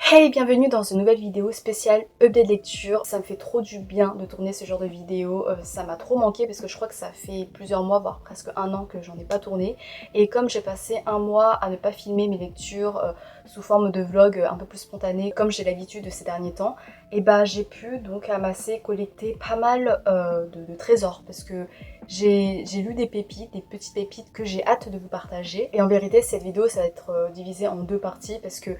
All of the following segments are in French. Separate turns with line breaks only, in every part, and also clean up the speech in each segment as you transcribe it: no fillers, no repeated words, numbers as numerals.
Hey, bienvenue dans une nouvelle vidéo spéciale update lecture. Ça me fait trop du bien de tourner ce genre de vidéo, ça m'a trop manqué parce que je crois que ça fait plusieurs mois, voire presque un an que j'en ai pas tourné. Et comme j'ai passé un mois à ne pas filmer mes lectures sous forme de vlog un peu plus spontané, comme j'ai l'habitude de ces derniers temps, et bah j'ai pu donc amasser, collecter pas mal de trésors parce que j'ai lu des pépites, des petites pépites que j'ai hâte de vous partager. Et en vérité cette vidéo ça va être divisée en deux parties parce que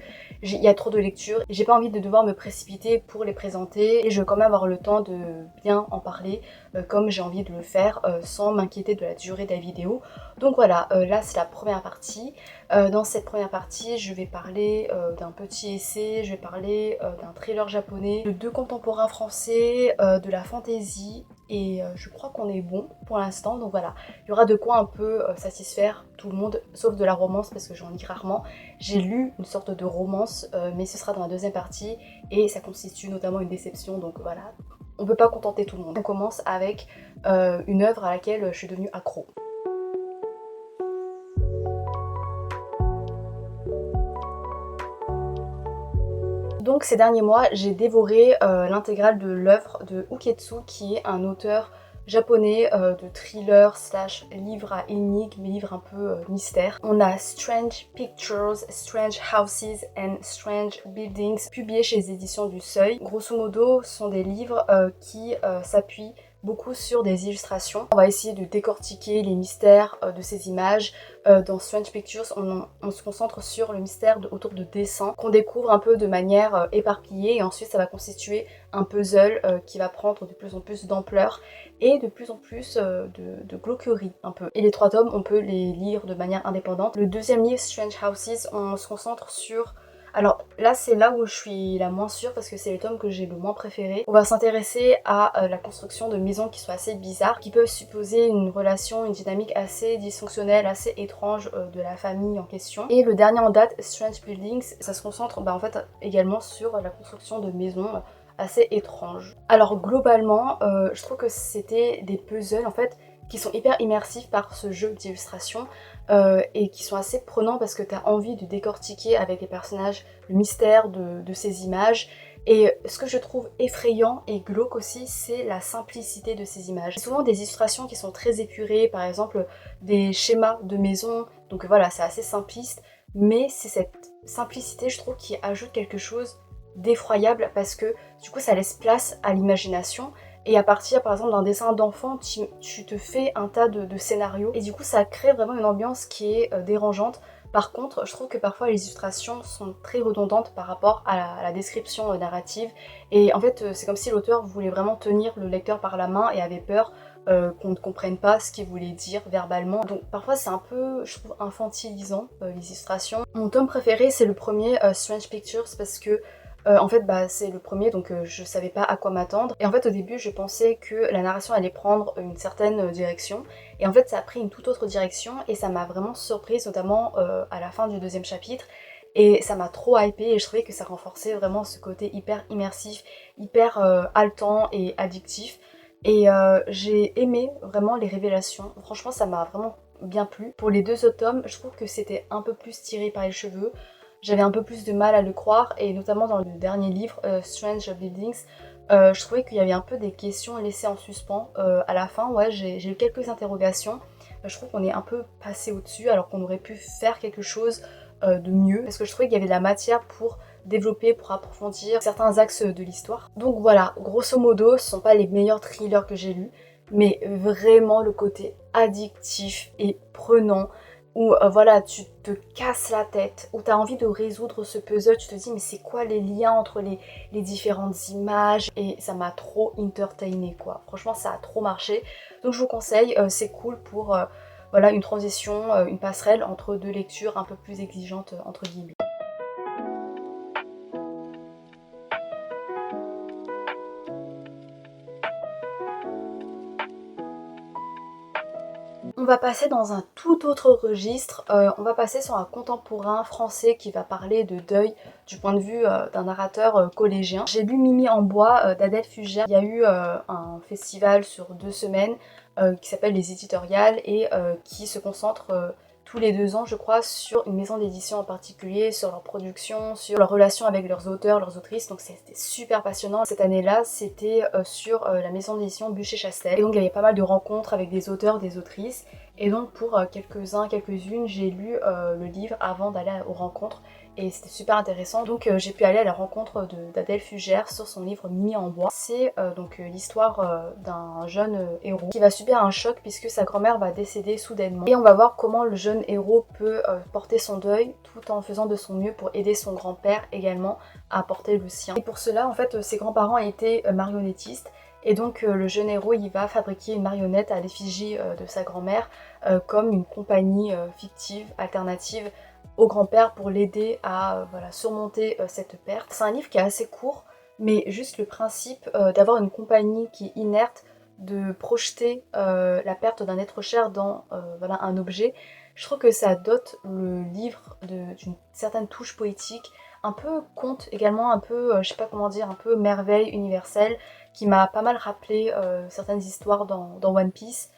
il y a trop de lectures et j'ai pas envie de devoir me précipiter pour les présenter et je veux quand même avoir le temps de bien en parler comme j'ai envie de le faire sans m'inquiéter de la durée de la vidéo. Donc voilà, là c'est la première partie. Dans cette première partie je vais parler d'un petit essai, je vais parler d'un thriller japonais, de deux contemporains français, de la fantasy et je crois qu'on est bon pour l'instant. Donc voilà, il y aura de quoi un peu satisfaire tout le monde sauf de la romance parce que j'en lis rarement. J'ai lu une sorte de romance mais ce sera dans la deuxième partie et ça constitue notamment une déception, donc voilà, on peut pas contenter tout le monde. On commence avec une œuvre à laquelle je suis devenue accro. Donc ces derniers mois, j'ai dévoré l'intégrale de l'œuvre de Uketsu, qui est un auteur japonais de thriller slash livre à énigmes, livre un peu mystère. On a Strange Pictures, Strange Houses and Strange Buildings, publiés chez les éditions du Seuil. Grosso modo, ce sont des livres qui s'appuient beaucoup sur des illustrations. On va essayer de décortiquer les mystères de ces images. Dans Strange Pictures, on se concentre sur le mystère autour de dessins qu'on découvre un peu de manière éparpillée et ensuite ça va constituer un puzzle qui va prendre de plus en plus d'ampleur et de plus en plus de glauquerie un peu. Et les trois tomes, on peut les lire de manière indépendante. Le deuxième livre, Strange Houses, on se concentre sur... Alors là c'est là où je suis la moins sûre parce que c'est le tome que j'ai le moins préféré. On va s'intéresser à la construction de maisons qui sont assez bizarres, qui peuvent supposer une relation, une dynamique assez dysfonctionnelle, assez étrange de la famille en question. Et le dernier en date, Strange Buildings, ça se concentre en fait également sur la construction de maisons assez étranges. Alors globalement, je trouve que c'était des puzzles en fait qui sont hyper immersifs par ce jeu d'illustration et qui sont assez prenants parce que tu as envie de décortiquer avec les personnages le mystère de ces images. Et ce que je trouve effrayant et glauque aussi, c'est la simplicité de ces images. C'est souvent des illustrations qui sont très épurées, par exemple des schémas de maison, donc voilà, c'est assez simpliste, mais c'est cette simplicité, je trouve, qui ajoute quelque chose d'effroyable parce que du coup ça laisse place à l'imagination. Et à partir par exemple d'un dessin d'enfant, tu te fais un tas de scénarios et du coup ça crée vraiment une ambiance qui est dérangeante. Par contre, je trouve que parfois les illustrations sont très redondantes par rapport à la description narrative et en fait c'est comme si l'auteur voulait vraiment tenir le lecteur par la main et avait peur qu'on ne comprenne pas ce qu'il voulait dire verbalement. Donc parfois c'est un peu, je trouve, infantilisant les illustrations. Mon tome préféré c'est le premier, Strange Pictures, parce que en fait c'est le premier donc je savais pas à quoi m'attendre et en fait au début je pensais que la narration allait prendre une certaine direction et en fait ça a pris une toute autre direction et ça m'a vraiment surprise, notamment à la fin du deuxième chapitre, et ça m'a trop hypée et je trouvais que ça renforçait vraiment ce côté hyper immersif, hyper haletant et addictif. Et j'ai aimé vraiment les révélations, franchement ça m'a vraiment bien plu. Pour les deux autres tomes, je trouve que c'était un peu plus tiré par les cheveux. J'avais un peu plus de mal à le croire et notamment dans le dernier livre, Strange Buildings, je trouvais qu'il y avait un peu des questions laissées en suspens à la fin. Ouais, j'ai eu quelques interrogations. Je trouve qu'on est un peu passé au-dessus alors qu'on aurait pu faire quelque chose de mieux parce que je trouvais qu'il y avait de la matière pour développer, pour approfondir certains axes de l'histoire. Donc voilà, grosso modo, ce sont pas les meilleurs thrillers que j'ai lus, mais vraiment le côté addictif et prenant où voilà, tu te casses la tête, où tu as envie de résoudre ce puzzle, tu te dis mais c'est quoi les liens entre les différentes images, et ça m'a trop entertainé quoi. Franchement ça a trop marché, donc je vous conseille, c'est cool pour voilà, une transition, une passerelle entre deux lectures un peu plus exigeantes entre guillemets. On va passer dans un tout autre registre, on va passer sur un contemporain français qui va parler de deuil du point de vue d'un narrateur collégien. J'ai lu Mimi en bois d'Adèle Fugère. Il y a eu un festival sur 2 semaines qui s'appelle Les Éditoriales et qui se concentre tous les 2 ans je crois sur une maison d'édition en particulier, sur leur production, sur leur relation avec leurs auteurs, leurs autrices, donc c'était super passionnant. Cette année-là c'était sur la maison d'édition Bucher-Chastel, et donc il y avait pas mal de rencontres avec des auteurs, des autrices, et donc pour quelques-unes j'ai lu le livre avant d'aller aux rencontres, et c'était super intéressant. Donc j'ai pu aller à la rencontre d'Adèle Fugère sur son livre Mimi en bois. C'est donc l'histoire d'un jeune héros qui va subir un choc puisque sa grand-mère va décéder soudainement. Et on va voir comment le jeune héros peut porter son deuil tout en faisant de son mieux pour aider son grand-père également à porter le sien. Et pour cela, en fait, ses grands-parents étaient marionnettistes. Et donc le jeune héros il va fabriquer une marionnette à l'effigie de sa grand-mère comme une compagnie fictive, alternative au grand-père pour l'aider à voilà, surmonter cette perte. C'est un livre qui est assez court, mais juste le principe d'avoir une compagnie qui est inerte, de projeter la perte d'un être cher dans voilà, un objet, je trouve que ça dote le livre d'une certaine touche poétique, un peu conte également, un peu, je sais pas comment dire, un peu merveille universelle, qui m'a pas mal rappelé certaines histoires dans One Piece.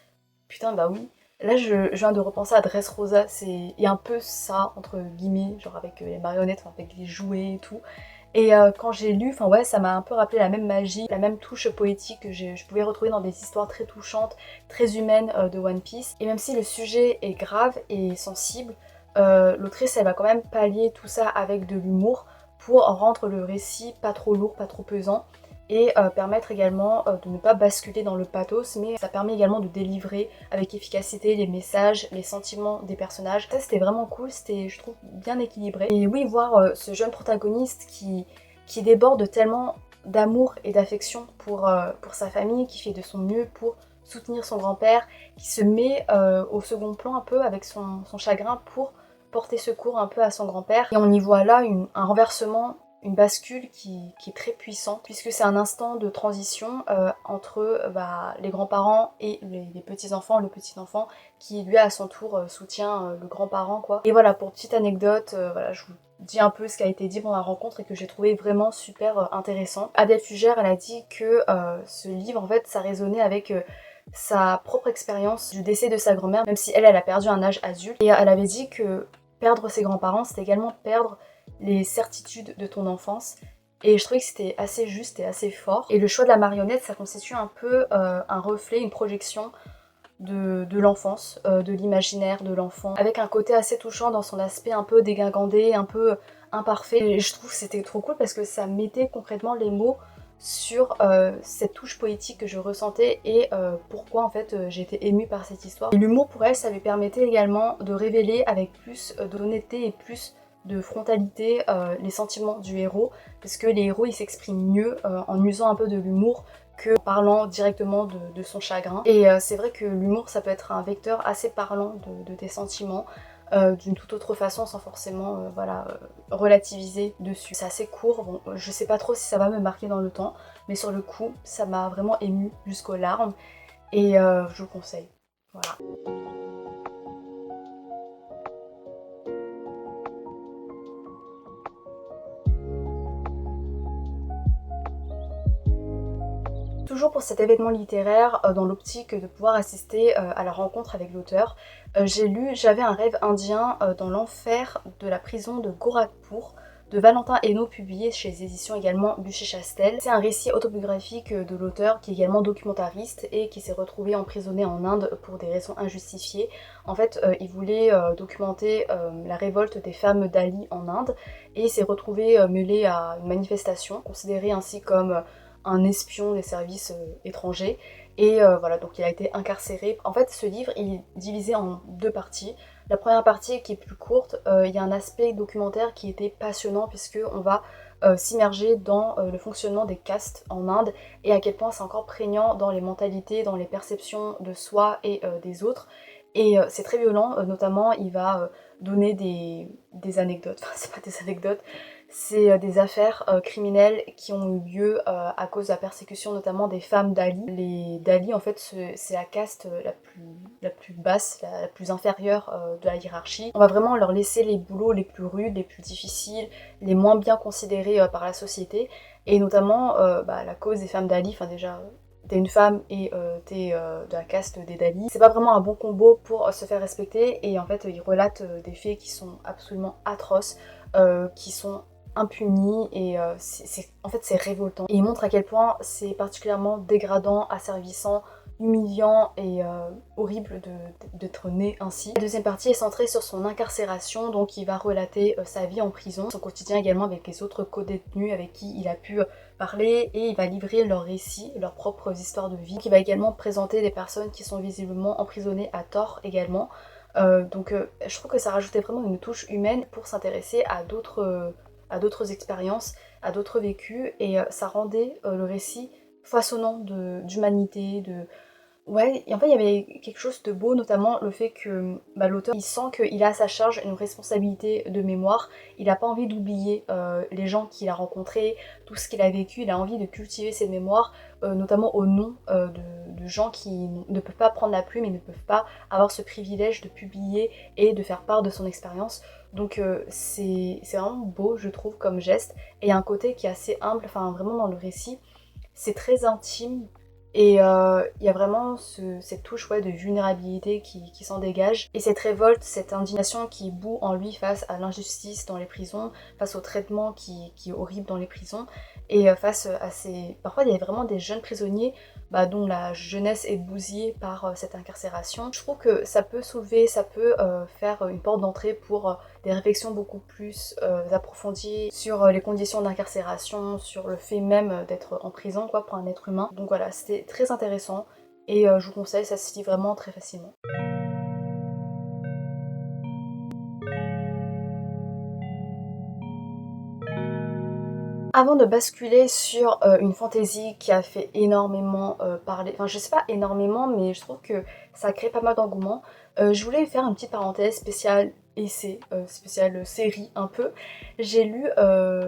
Putain bah oui. Là je viens de repenser à Dressrosa, il y a un peu ça entre guillemets, genre avec les marionnettes, enfin, avec les jouets et tout. Et quand j'ai lu, enfin ouais, ça m'a un peu rappelé la même magie, la même touche poétique que je pouvais retrouver dans des histoires très touchantes, très humaines de One Piece. Et même si le sujet est grave et sensible, l'autrice elle va quand même pallier tout ça avec de l'humour pour rendre le récit pas trop lourd, pas trop pesant, et permettre également de ne pas basculer dans le pathos, mais ça permet également de délivrer avec efficacité les messages, les sentiments des personnages. Ça c'était vraiment cool, c'était je trouve bien équilibré. Et oui, voir ce jeune protagoniste qui déborde tellement d'amour et d'affection pour sa famille, qui fait de son mieux pour soutenir son grand-père, qui se met au second plan un peu avec son chagrin pour porter secours un peu à son grand-père. Et on y voit là un renversement, une bascule qui est très puissante, puisque c'est un instant de transition entre les grands-parents et les petits-enfants, le petit-enfant qui lui à son tour soutient le grand-parent quoi. Et voilà, pour petite anecdote, voilà, je vous dis un peu ce qui a été dit pendant la rencontre et que j'ai trouvé vraiment super intéressant. Adèle Fugère, elle a dit que ce livre en fait ça résonnait avec sa propre expérience du décès de sa grand-mère, même si elle a perdu un âge adulte, et elle avait dit que perdre ses grands-parents c'était également perdre les certitudes de ton enfance, et je trouvais que c'était assez juste et assez fort. Et le choix de la marionnette ça constitue un peu un reflet, une projection de l'enfance, de l'imaginaire de l'enfant, avec un côté assez touchant dans son aspect un peu dégingandé, un peu imparfait. Et je trouve que c'était trop cool parce que ça mettait concrètement les mots sur cette touche poétique que je ressentais et pourquoi en fait j'étais émue par cette histoire. Et l'humour pour elle ça lui permettait également de révéler avec plus d'honnêteté et plus de frontalité les sentiments du héros, parce que les héros ils s'expriment mieux en usant un peu de l'humour que en parlant directement de son chagrin. Et c'est vrai que l'humour ça peut être un vecteur assez parlant de tes sentiments d'une toute autre façon sans forcément voilà, relativiser dessus. C'est assez court, bon, je sais pas trop si ça va me marquer dans le temps, mais sur le coup ça m'a vraiment émue jusqu'aux larmes et je vous le conseille. Voilà. Toujours pour cet événement littéraire, dans l'optique de pouvoir assister à la rencontre avec l'auteur, j'ai lu J'avais un rêve indien dans l'enfer de la prison de Gorakhpur de Valentin Hainaut, publié chez les éditions également Bucher-Chastel. C'est un récit autobiographique de l'auteur qui est également documentariste et qui s'est retrouvé emprisonné en Inde pour des raisons injustifiées. En fait, il voulait documenter la révolte des femmes Dali en Inde et il s'est retrouvé mêlé à une manifestation, considérée ainsi comme un espion des services étrangers, et voilà, donc il a été incarcéré. En fait ce livre il est divisé en deux parties. La première partie qui est plus courte, il y a un aspect documentaire qui était passionnant puisque on va s'immerger dans le fonctionnement des castes en Inde et à quel point c'est encore prégnant dans les mentalités, dans les perceptions de soi et des autres. Et c'est très violent, notamment il va donner des anecdotes, enfin c'est pas des anecdotes, c'est des affaires criminelles qui ont eu lieu à cause de la persécution notamment des femmes Dali. Les Dali en fait c'est la caste la plus basse, la plus inférieure de la hiérarchie. On va vraiment leur laisser les boulots les plus rudes, les plus difficiles, les moins bien considérés par la société, et notamment la cause des femmes Dali, enfin déjà t'es une femme et t'es de la caste des Dali. C'est pas vraiment un bon combo pour se faire respecter et en fait il relate des faits qui sont absolument atroces, qui sont impunis et en fait c'est révoltant. Et il montre à quel point c'est particulièrement dégradant, asservissant, humiliant et horrible d'être né ainsi. La deuxième partie est centrée sur son incarcération, donc il va relater sa vie en prison, son quotidien également avec les autres co-détenus avec qui il a pu parler et il va livrer leurs récits, leurs propres histoires de vie. Donc il va également présenter des personnes qui sont visiblement emprisonnées à tort également. Donc je trouve que ça rajoutait vraiment une touche humaine pour s'intéresser à d'autres expériences, à d'autres vécus et ça rendait le récit foisonnant d'humanité, ouais, et en fait il y avait quelque chose de beau, notamment le fait que l'auteur il sent qu'il a à sa charge une responsabilité de mémoire, il n'a pas envie d'oublier les gens qu'il a rencontrés, tout ce qu'il a vécu, il a envie de cultiver ses mémoires, notamment au nom de gens qui ne peuvent pas prendre la plume et ne peuvent pas avoir ce privilège de publier et de faire part de son expérience. Donc c'est vraiment beau je trouve comme geste, et il y a un côté qui est assez humble, enfin vraiment dans le récit, c'est très intime. Et il y a vraiment cette touche ouais, de vulnérabilité qui s'en dégage. Et cette révolte, cette indignation qui bout en lui face à l'injustice dans les prisons, face au traitement qui est horrible dans les prisons, et face à ces... Parfois il y a vraiment des jeunes prisonniers dont la jeunesse est bousillée par cette incarcération. Je trouve que ça peut soulever, ça peut faire une porte d'entrée pour des réflexions beaucoup plus approfondies sur les conditions d'incarcération, sur le fait même d'être en prison quoi, pour un être humain. Donc voilà, c'était très intéressant et je vous conseille, ça se lit vraiment très facilement. Avant de basculer sur une fantaisie qui a fait énormément parler, enfin je sais pas énormément mais je trouve que ça crée pas mal d'engouement, je voulais faire une petite parenthèse spéciale essai, spéciale série un peu. J'ai lu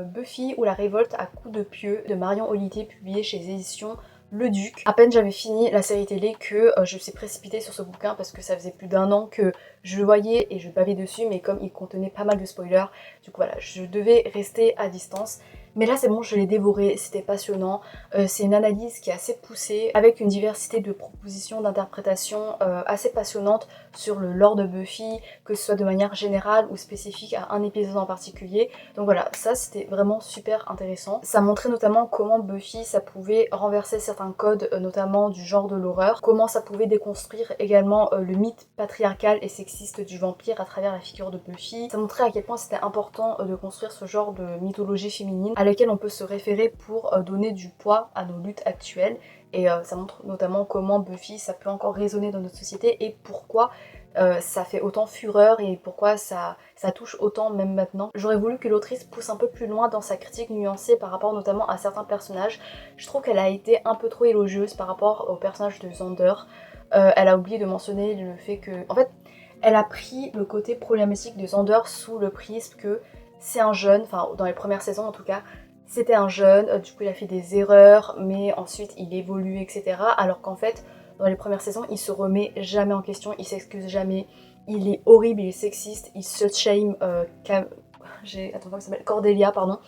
Buffy ou la révolte à coups de pieux de Marion Ollier publié chez les éditions Le Duc. À peine j'avais fini la série télé que je me suis précipitée sur ce bouquin parce que ça faisait plus d'1 an que je le voyais et je bavais dessus, mais comme il contenait pas mal de spoilers, du coup voilà, je devais rester à distance. Mais là c'est bon, je l'ai dévoré, c'était passionnant. C'est une analyse qui est assez poussée, avec une diversité de propositions, d'interprétations assez passionnantes sur le lore de Buffy, que ce soit de manière générale ou spécifique à un épisode en particulier. Donc voilà, ça c'était vraiment super intéressant. Ça montrait notamment comment Buffy, ça pouvait renverser certains codes, notamment du genre de l'horreur, comment ça pouvait déconstruire également le mythe patriarcal et sexiste du vampire à travers la figure de Buffy. Ça montrait à quel point c'était important de construire ce genre de mythologie féminine à laquelle on peut se référer pour donner du poids à nos luttes actuelles. Et ça montre notamment comment Buffy ça peut encore résonner dans notre société et pourquoi ça fait autant fureur et pourquoi ça touche autant même maintenant. J'aurais voulu que l'autrice pousse un peu plus loin dans sa critique nuancée par rapport notamment à certains personnages. Je trouve qu'elle a été un peu trop élogieuse par rapport au personnage de Xander. Elle a oublié de mentionner le fait que... En fait, elle a pris le côté problématique de Xander sous le prisme que c'est un jeune, enfin dans les premières saisons en tout cas, c'était un jeune, du coup il a fait des erreurs, mais ensuite il évolue, etc. Alors qu'en fait, dans les premières saisons, il se remet jamais en question, il s'excuse jamais, il est horrible, il est sexiste, il slut-shame, attends, comment ça s'appelle, Cordelia, pardon,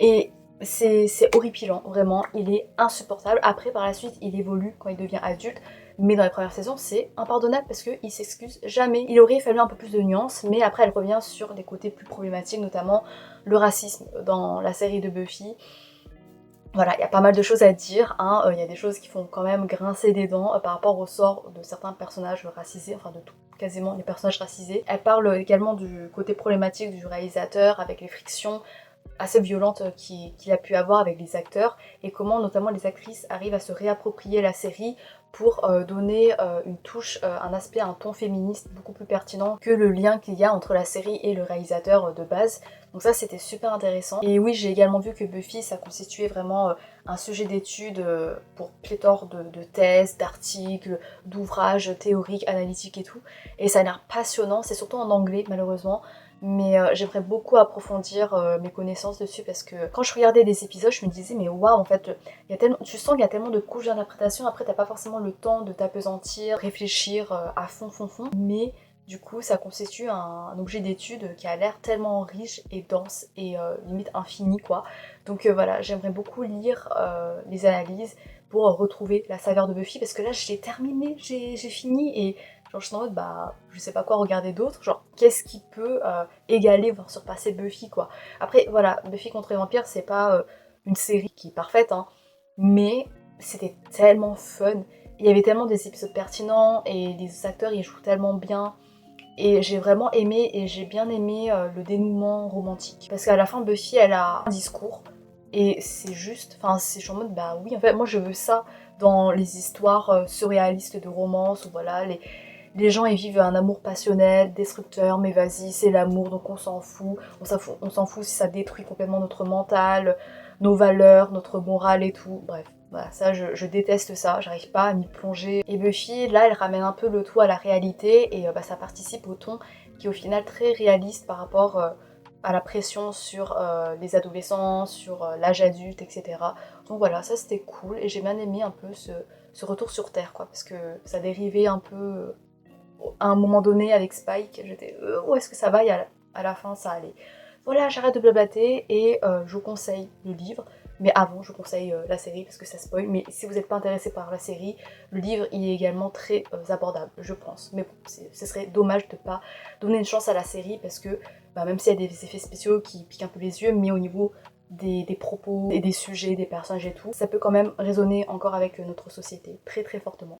et c'est horripilant, vraiment, il est insupportable. Après, par la suite, il évolue quand il devient adulte, mais dans les premières saisons, c'est impardonnable parce qu'il s'excuse jamais. Il aurait fallu un peu plus de nuances, mais après, elle revient sur des côtés plus problématiques, notamment le racisme dans la série de Buffy. Voilà, il y a pas mal de choses à dire, hein. Il y a des choses qui font quand même grincer des dents par rapport au sort de certains personnages racisés, enfin de tout, quasiment les personnages racisés. Elle parle également du côté problématique du réalisateur avec les frictions assez violente qu'il a pu avoir avec les acteurs et comment notamment les actrices arrivent à se réapproprier la série pour donner une touche, un aspect, un ton féministe beaucoup plus pertinent que le lien qu'il y a entre la série et le réalisateur de base. Donc ça c'était super intéressant. Et oui, j'ai également vu que Buffy ça constituait vraiment un sujet d'étude pour pléthore de thèses, d'articles, d'ouvrages théoriques, analytiques et tout. Et ça a l'air passionnant, c'est surtout en anglais malheureusement. Mais j'aimerais beaucoup approfondir mes connaissances dessus parce que quand je regardais des épisodes, je me disais mais waouh, en fait, tu sens qu'il y a tellement de couches d'interprétation, après t'as pas forcément le temps de t'apesantir, réfléchir à fond, mais du coup ça constitue un objet d'étude qui a l'air tellement riche et dense et limite infini quoi. Donc voilà, j'aimerais beaucoup lire les analyses pour retrouver la saveur de Buffy, parce que là je l'ai terminé, j'ai fini, et genre je suis en mode bah je sais pas quoi regarder d'autre, genre qu'est-ce qui peut égaler, voire surpasser Buffy quoi. Après voilà, Buffy contre les vampires c'est pas une série qui est parfaite, hein, mais c'était tellement fun, il y avait tellement des épisodes pertinents et les acteurs ils jouent tellement bien. Et j'ai vraiment aimé, et j'ai bien aimé le dénouement romantique. Parce qu'à la fin, Buffy, elle a un discours, et c'est juste, enfin, je suis en mode, bah oui, en fait, moi je veux ça dans les histoires surréalistes de romance, où voilà, les gens ils vivent un amour passionnel, destructeur, mais vas-y, c'est l'amour, donc on s'en fout si ça détruit complètement notre mental, nos valeurs, notre morale et tout, bref. Voilà, ça je déteste ça, j'arrive pas à m'y plonger. Et Buffy, là, elle ramène un peu le tout à la réalité, et bah, ça participe au ton qui est au final très réaliste par rapport à la pression sur les adolescents, sur l'âge adulte, etc. Donc voilà, ça c'était cool, et j'ai bien aimé un peu ce retour sur Terre, quoi, parce que ça dérivait un peu à un moment donné avec Spike, j'étais où est-ce que ça va, et à la fin ça allait. Voilà, j'arrête de blablater, et je vous conseille le livre, mais avant je vous conseille la série parce que ça spoil, mais si vous n'êtes pas intéressé par la série, le livre il est également très abordable, je pense, mais bon, ce serait dommage de pas donner une chance à la série, parce que bah, même s'il y a des effets spéciaux qui piquent un peu les yeux, mais au niveau des propos et des sujets, des personnages et tout, ça peut quand même résonner encore avec notre société très très fortement.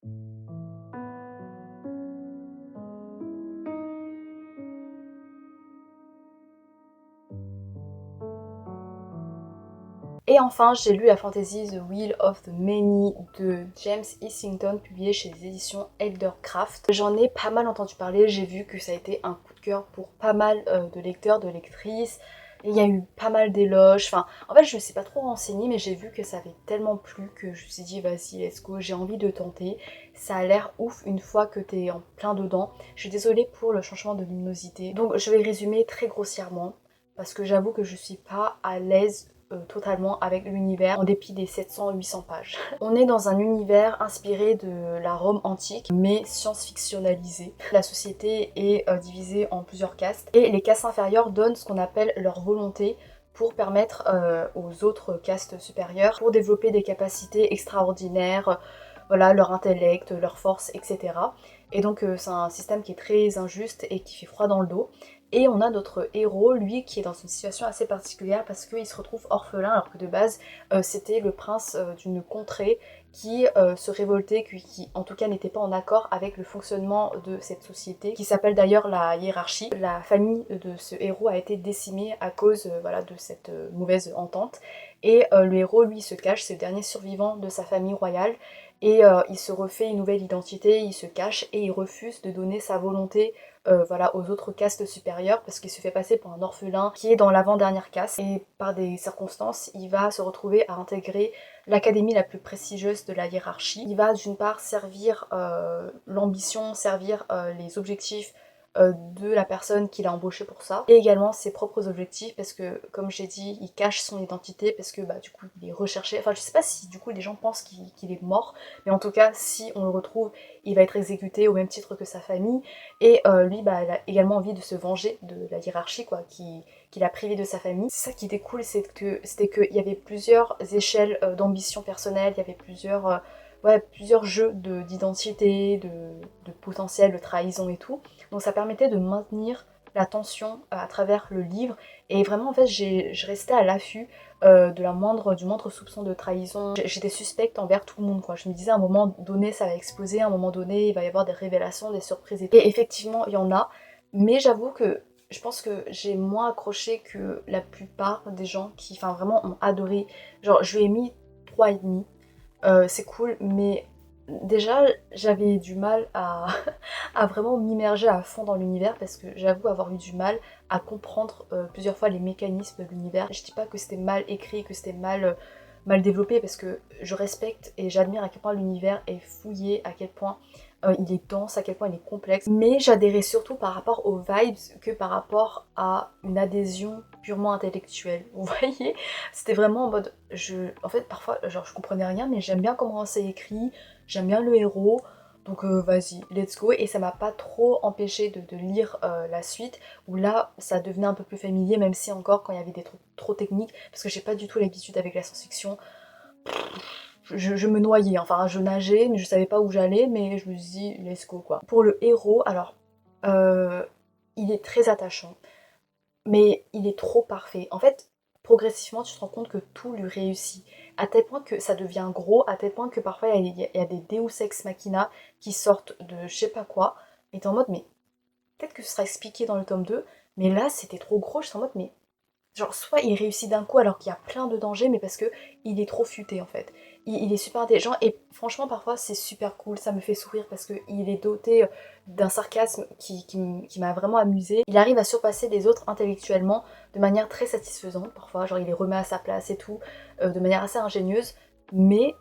Et enfin, j'ai lu la fantasy The Wheel of the Many de James Issington, publiée chez les éditions Eldercraft. J'en ai pas mal entendu parler, j'ai vu que ça a été un coup de cœur pour pas mal de lecteurs, de lectrices. Et il y a eu pas mal d'éloges, enfin, en fait je me suis pas trop renseignée, mais j'ai vu que ça avait tellement plu que je me suis dit vas-y let's go, j'ai envie de tenter. Ça a l'air ouf une fois que t'es en plein dedans. Je suis désolée pour le changement de luminosité, donc je vais résumer très grossièrement, parce que j'avoue que je suis pas à l'aise totalement avec l'univers en dépit des 700-800 pages. On est dans un univers inspiré de la Rome antique mais science-fictionnalisé. La société est divisée en plusieurs castes, et les castes inférieures donnent ce qu'on appelle leur volonté pour permettre aux autres castes supérieures pour développer des capacités extraordinaires, voilà, leur intellect, leur force, etc. Et donc c'est un système qui est très injuste et qui fait froid dans le dos. Et on a notre héros, lui, qui est dans une situation assez particulière parce qu'il se retrouve orphelin, alors que de base, c'était le prince d'une contrée qui se révoltait, qui en tout cas n'était pas en accord avec le fonctionnement de cette société, qui s'appelle d'ailleurs la hiérarchie. La famille de ce héros a été décimée à cause voilà, de cette mauvaise entente. Et le héros, lui, se cache, c'est le dernier survivant de sa famille royale, et il se refait une nouvelle identité, il se cache, et il refuse de donner sa volonté voilà, aux autres castes supérieures, parce qu'il se fait passer pour un orphelin qui est dans l'avant-dernière caste, et par des circonstances il va se retrouver à intégrer l'académie la plus prestigieuse de la hiérarchie. Il va d'une part servir l'ambition, servir les objectifs de la personne qu'il a embauchée pour ça, et également ses propres objectifs, parce que comme j'ai dit, il cache son identité parce que bah du coup il est recherché. Enfin je sais pas si du coup les gens pensent qu'il est mort, mais en tout cas si on le retrouve, il va être exécuté au même titre que sa famille. Et lui bah il a également envie de se venger de la hiérarchie quoi, qui l'a privé de sa famille. C'est ça qui était cool, c'était qu'il y avait plusieurs échelles d'ambition personnelle, il y avait plusieurs jeux d'identité, de potentiel, de trahison et tout. Donc ça permettait de maintenir la tension à travers le livre, et vraiment en fait je restais à l'affût du moindre soupçon de trahison. J'étais suspecte envers tout le monde quoi. Je me disais à un moment donné ça va exploser, à un moment donné il va y avoir des révélations, des surprises et tout. Et effectivement il y en a, mais j'avoue que je pense que j'ai moins accroché que la plupart des gens qui enfin vraiment ont adoré. Genre je lui ai mis 3,5. C'est cool, mais déjà j'avais du mal à, à vraiment m'immerger à fond dans l'univers, parce que j'avoue avoir eu du mal à comprendre plusieurs fois les mécanismes de l'univers. Je dis pas que c'était mal écrit, que c'était mal développé, parce que je respecte et j'admire à quel point l'univers est fouillé, à quel point il est dense, à quel point il est complexe. Mais j'adhérais surtout par rapport aux vibes que par rapport à une adhésion purement intellectuelle. Vous voyez, c'était vraiment en mode, en fait parfois genre je comprenais rien, mais j'aime bien comment c'est écrit, j'aime bien le héros. Donc vas-y, let's go. Et ça m'a pas trop empêché de lire la suite, où là ça devenait un peu plus familier, même si encore quand il y avait des trucs trop techniques, parce que j'ai pas du tout l'habitude avec la science-fiction. Je me noyais, enfin je nageais, mais je savais pas où j'allais, mais je me suis dit let's go quoi. Pour le héros, alors il est très attachant, mais il est trop parfait. En fait, progressivement, tu te rends compte que tout lui réussit. À tel point que ça devient gros, à tel point que parfois il y a des Deus Ex Machina qui sortent de je sais pas quoi. Et t'es en mode, mais peut-être que ce sera expliqué dans le tome 2, mais là c'était trop gros, je suis en mode, mais genre, soit il réussit d'un coup alors qu'il y a plein de dangers, mais parce que il est trop futé en fait. Il est super intelligent et franchement parfois c'est super cool, ça me fait sourire parce qu'il est doté d'un sarcasme qui m'a vraiment amusé. Il arrive à surpasser les autres intellectuellement de manière très satisfaisante parfois, genre il les remet à sa place et tout, de manière assez ingénieuse, mais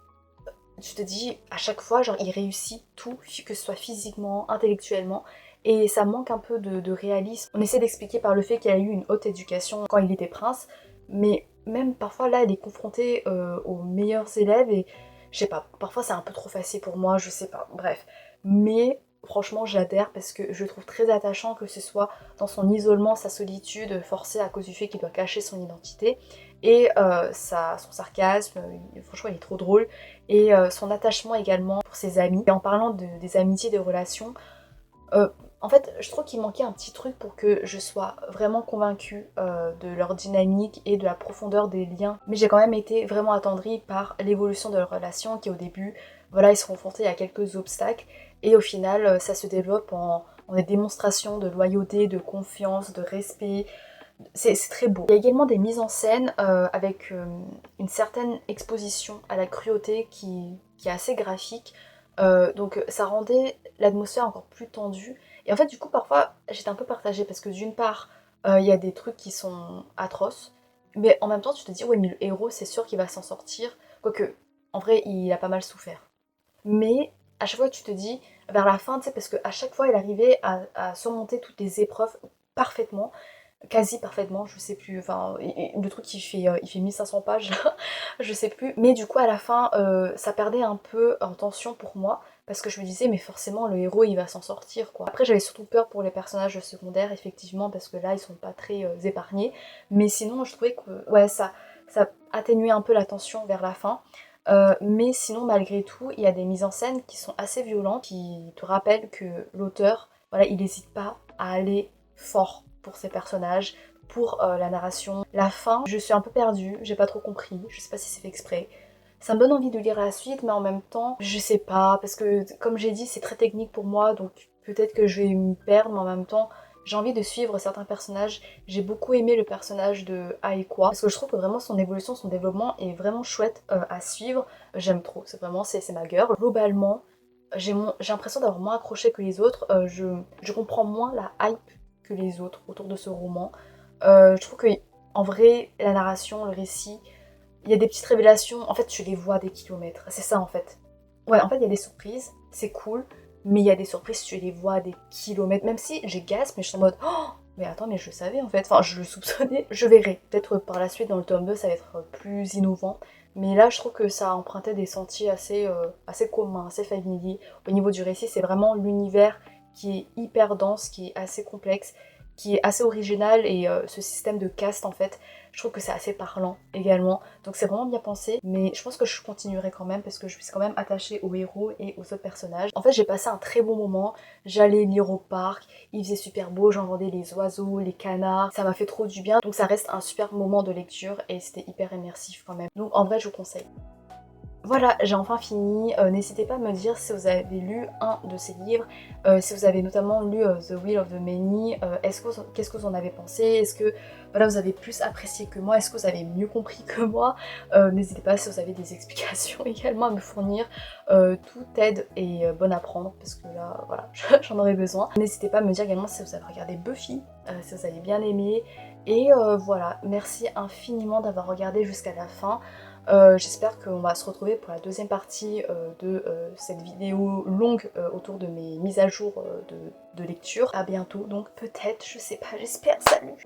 tu te dis à chaque fois, genre il réussit tout, que ce soit physiquement, intellectuellement, et ça manque un peu de réalisme. On essaie d'expliquer par le fait qu'il a eu une haute éducation quand il était prince, mais même parfois là, il est confronté aux meilleurs élèves et je sais pas, parfois c'est un peu trop facile pour moi, je sais pas, bref. Mais franchement, j'adhère parce que je trouve très attachant que ce soit dans son isolement, sa solitude forcée à cause du fait qu'il doit cacher son identité et son sarcasme, franchement il est trop drôle et son attachement également pour ses amis. Et en parlant des amitiés, des relations, euh, en fait, je trouve qu'il manquait un petit truc pour que je sois vraiment convaincue de leur dynamique et de la profondeur des liens. Mais j'ai quand même été vraiment attendrie par l'évolution de leur relation qui au début, voilà, ils se confrontaient à quelques obstacles et au final, ça se développe en des démonstrations de loyauté, de confiance, de respect. C'est très beau. Il y a également des mises en scène avec une certaine exposition à la cruauté qui est assez graphique. Donc ça rendait l'atmosphère encore plus tendue. Et en fait, du coup, parfois, j'étais un peu partagée parce que d'une part, il y a des trucs qui sont atroces, mais en même temps, tu te dis, ouais, mais le héros, c'est sûr qu'il va s'en sortir. Quoique, en vrai, il a pas mal souffert. Mais à chaque fois, tu te dis, vers la fin, tu sais, parce qu'à chaque fois, il arrivait à surmonter toutes les épreuves parfaitement quasi parfaitement, je sais plus, enfin, le truc il fait 1500 pages, je sais plus, mais du coup à la fin ça perdait un peu en tension pour moi, parce que je me disais mais forcément le héros il va s'en sortir quoi. Après j'avais surtout peur pour les personnages secondaires effectivement, parce que là ils sont pas très épargnés, mais sinon je trouvais que ouais ça atténuait un peu la tension vers la fin. Mais sinon malgré tout il y a des mises en scène qui sont assez violentes, qui te rappellent que l'auteur, voilà, il n'hésite pas à aller fort pour ces personnages, pour la narration. La fin, je suis un peu perdue, j'ai pas trop compris, je sais pas si c'est fait exprès. Ça me donne envie de lire la suite, mais en même temps, je sais pas, parce que comme j'ai dit, c'est très technique pour moi, donc peut-être que je vais me perdre, mais en même temps, j'ai envie de suivre certains personnages. J'ai beaucoup aimé le personnage de Aekwa, parce que je trouve que vraiment son évolution, son développement est vraiment chouette à suivre. J'aime trop, c'est vraiment, c'est ma girl. Globalement, j'ai l'impression d'avoir moins accroché que les autres, je comprends moins la hype que les autres autour de ce roman. Je trouve que en vrai, la narration, le récit, il y a des petites révélations, en fait tu les vois à des kilomètres, c'est ça en fait. Ouais, en fait il y a des surprises, c'est cool, mais il y a des surprises, tu les vois à des kilomètres, même si j'ai gasp, mais je suis en mode oh mais attends, mais je le savais en fait, enfin je le soupçonnais. Je verrai, peut-être par la suite dans le tome 2 ça va être plus innovant, mais là je trouve que ça empruntait des sentiers assez communs, assez familiers. Au niveau du récit, c'est vraiment l'univers qui est hyper dense, qui est assez complexe, qui est assez original, et ce système de caste en fait, je trouve que c'est assez parlant également. Donc c'est vraiment bien pensé, mais je pense que je continuerai quand même parce que je suis quand même attachée au héros et aux autres personnages. En fait j'ai passé un très bon moment, j'allais lire au parc, il faisait super beau, j'entendais les oiseaux, les canards, ça m'a fait trop du bien. Donc ça reste un super moment de lecture et c'était hyper immersif quand même. Donc en vrai je vous conseille. Voilà, j'ai enfin fini. N'hésitez pas à me dire si vous avez lu un de ces livres, si vous avez notamment lu The Will of the Many, qu'est-ce que vous en avez pensé? Est-ce que voilà, vous avez plus apprécié que moi? Est-ce que vous avez mieux compris que moi? N'hésitez pas si vous avez des explications également à me fournir. Toute aide est bonne à prendre parce que là, voilà, j'en aurais besoin. N'hésitez pas à me dire également si vous avez regardé Buffy, si vous avez bien aimé. Et voilà, merci infiniment d'avoir regardé jusqu'à la fin. J'espère qu'on va se retrouver pour la deuxième partie de cette vidéo longue autour de mes mises à jour de lecture. À bientôt, donc peut-être, je sais pas, j'espère, salut!